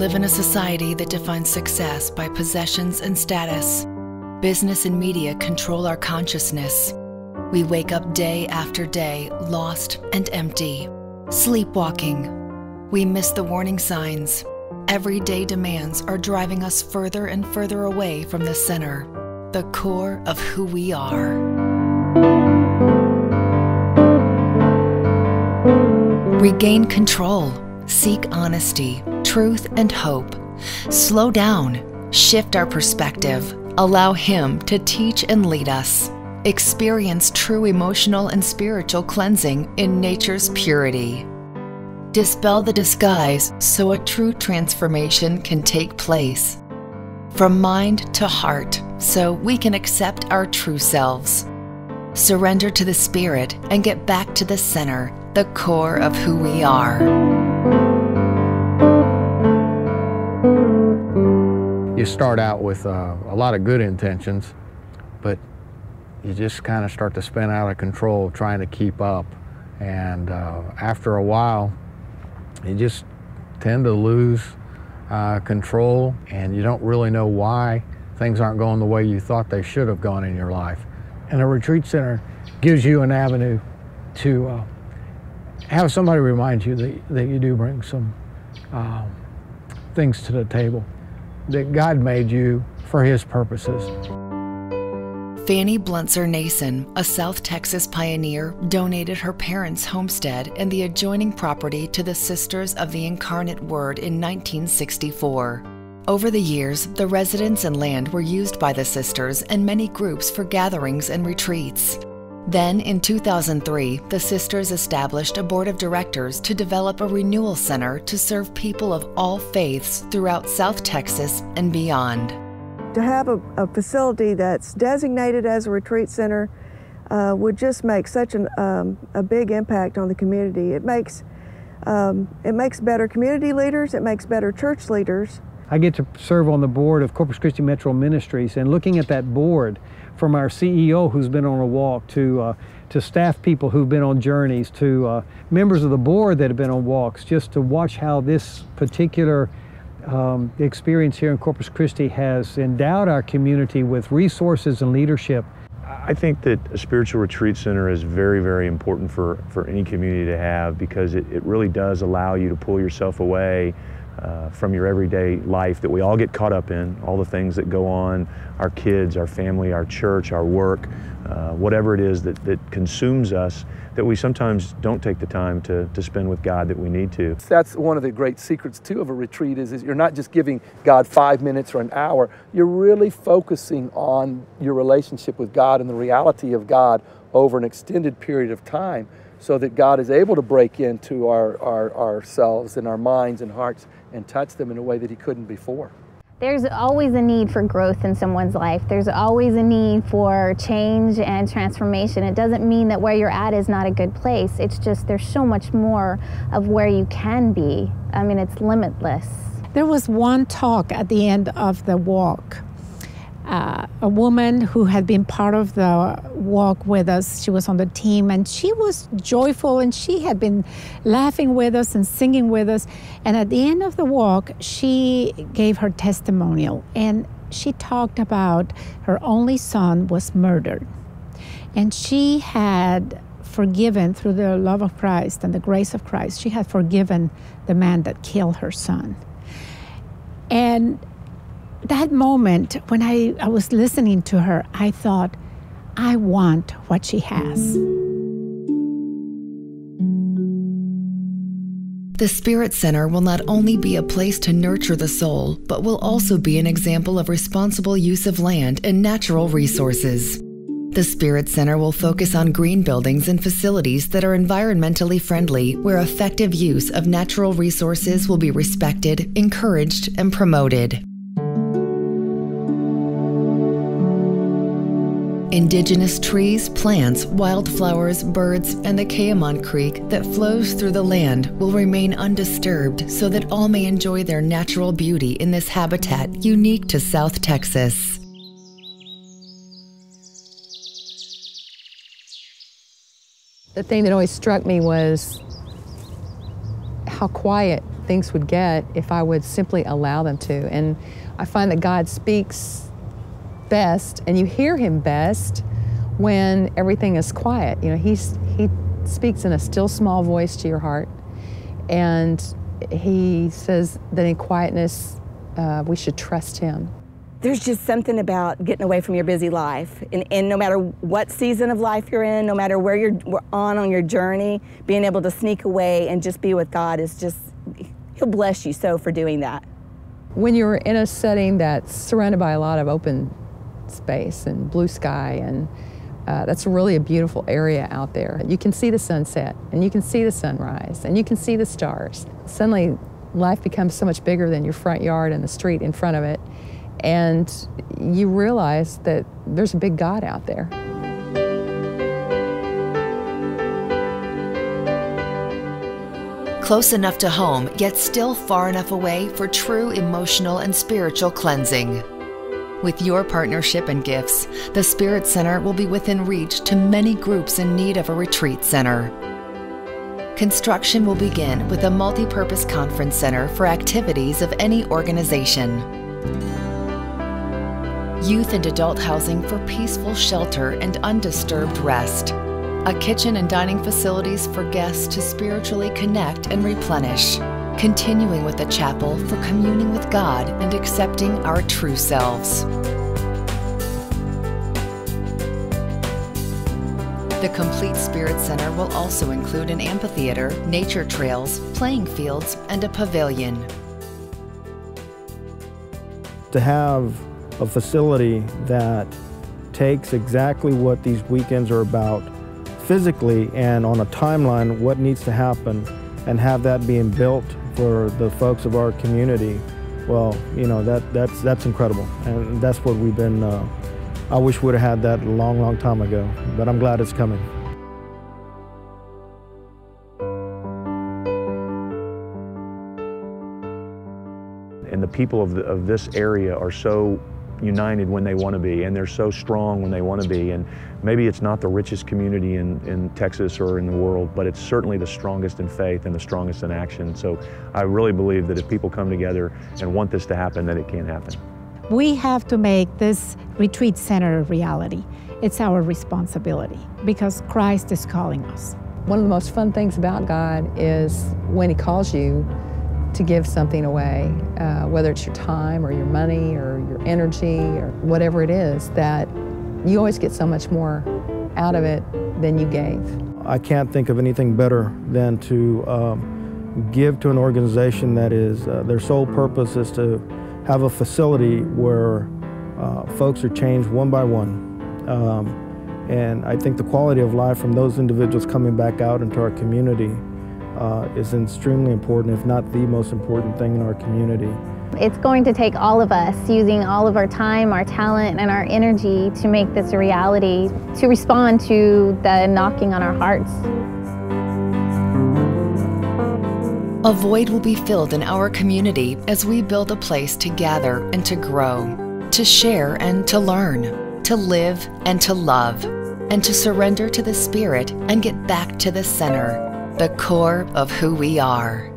live in a society that defines success by possessions and status. Business and media control our consciousness. We wake up day after day, lost and empty, sleepwalking. We miss the warning signs. Everyday demands are driving us further and further away from the center, the core of who we are. Regain control. Seek honesty, truth, and hope. Slow down. Shift our perspective. Allow Him to teach and lead us. Experience true emotional and spiritual cleansing in nature's purity. Dispel the disguise so a true transformation can take place. From mind to heart, so we can accept our true selves. Surrender to the Spirit and get back to the center, the core of who we are. You start out with a lot of good intentions, but you just kind of start to spin out of control trying to keep up. And after a while, you just tend to lose control, and you don't really know why things aren't going the way you thought they should have gone in your life. And a retreat center gives you an avenue to have somebody remind you that you do bring some things to the table, that God made you for His purposes. Fanny Bluntzer Nason, a South Texas pioneer, donated her parents' homestead and the adjoining property to the Sisters of the Incarnate Word in 1964. Over the years, the residence and land were used by the sisters and many groups for gatherings and retreats. Then, in 2003, the sisters established a board of directors to develop a renewal center to serve people of all faiths throughout South Texas and beyond. To have a facility that's designated as a retreat center would just make such a big impact on the community. It makes better community leaders, it makes better church leaders. I get to serve on the board of Corpus Christi Metro Ministries, and looking at that board, from our CEO who's been on a walk to staff people who've been on journeys to members of the board that have been on walks, just to watch how this particular experience here in Corpus Christi has endowed our community with resources and leadership. I think that a spiritual retreat center is very, very important for any community to have, because it really does allow you to pull yourself away from your everyday life that we all get caught up in, all the things that go on, our kids, our family, our church, our work, whatever it is that consumes us, that we sometimes don't take the time to spend with God that we need to. That's one of the great secrets too of a retreat is you're not just giving God 5 minutes or an hour, you're really focusing on your relationship with God and the reality of God over an extended period of time, so that God is able to break into ourselves and our minds and hearts and touch them in a way that He couldn't before. There's always a need for growth in someone's life. There's always a need for change and transformation. It doesn't mean that where you're at is not a good place. It's just there's so much more of where you can be. I mean, it's limitless. There was one talk at the end of the walk. A woman who had been part of the walk with us, she was on the team, and she was joyful, and she had been laughing with us and singing with us. And at the end of the walk, she gave her testimonial, and she talked about her only son was murdered. And she had forgiven, through the love of Christ and the grace of Christ, she had forgiven the man that killed her son. And that moment, when I was listening to her, I thought, I want what she has. The Spirit Center will not only be a place to nurture the soul, but will also be an example of responsible use of land and natural resources. The Spirit Center will focus on green buildings and facilities that are environmentally friendly, where effective use of natural resources will be respected, encouraged, and promoted. Indigenous trees, plants, wildflowers, birds, and the Kayamon Creek that flows through the land will remain undisturbed so that all may enjoy their natural beauty in this habitat unique to South Texas. The thing that always struck me was how quiet things would get if I would simply allow them to. And I find that God speaks best, and you hear Him best when everything is quiet. You know, He speaks in a still small voice to your heart, and He says that in quietness we should trust Him. There's just something about getting away from your busy life, and no matter what season of life you're in, no matter where you're on your journey, being able to sneak away and just be with God is just, He'll bless you so for doing that. When you're in a setting that's surrounded by a lot of open space and blue sky, and that's really a beautiful area out there. You can see the sunset, and you can see the sunrise, and you can see the stars. Suddenly, life becomes so much bigger than your front yard and the street in front of it, and you realize that there's a big God out there. Close enough to home, yet still far enough away for true emotional and spiritual cleansing. With your partnership and gifts, the Spirit Center will be within reach to many groups in need of a retreat center. Construction will begin with a multi-purpose conference center for activities of any organization. Youth and adult housing for peaceful shelter and undisturbed rest. A kitchen and dining facilities for guests to spiritually connect and replenish. Continuing with a chapel for communing with God and accepting our true selves. The complete Spirit Center will also include an amphitheater, nature trails, playing fields, and a pavilion. To have a facility that takes exactly what these weekends are about physically and on a timeline what needs to happen, and have that being built for the folks of our community, well, you know, that's incredible. And that's what we've been, I wish we'd have had that a long, long time ago, but I'm glad it's coming. And the people of this area are so united when they want to be, and they're so strong when they want to be. And maybe it's not the richest community in Texas or in the world, but it's certainly the strongest in faith and the strongest in action. So I really believe that if people come together and want this to happen, that it can happen. We have to make this retreat center a reality. It's our responsibility because Christ is calling us. One of the most fun things about God is when He calls you to give something away, whether it's your time or your money or your energy or whatever it is, that you always get so much more out of it than you gave. I can't think of anything better than to give to an organization that is, their sole purpose is to have a facility where folks are changed one by one. And I think the quality of life from those individuals coming back out into our community is extremely important, if not the most important thing in our community. It's going to take all of us using all of our time, our talent, and our energy to make this a reality, to respond to the knocking on our hearts. A void will be filled in our community as we build a place to gather and to grow, to share and to learn, to live and to love, and to surrender to the Spirit and get back to the center, the core of who we are.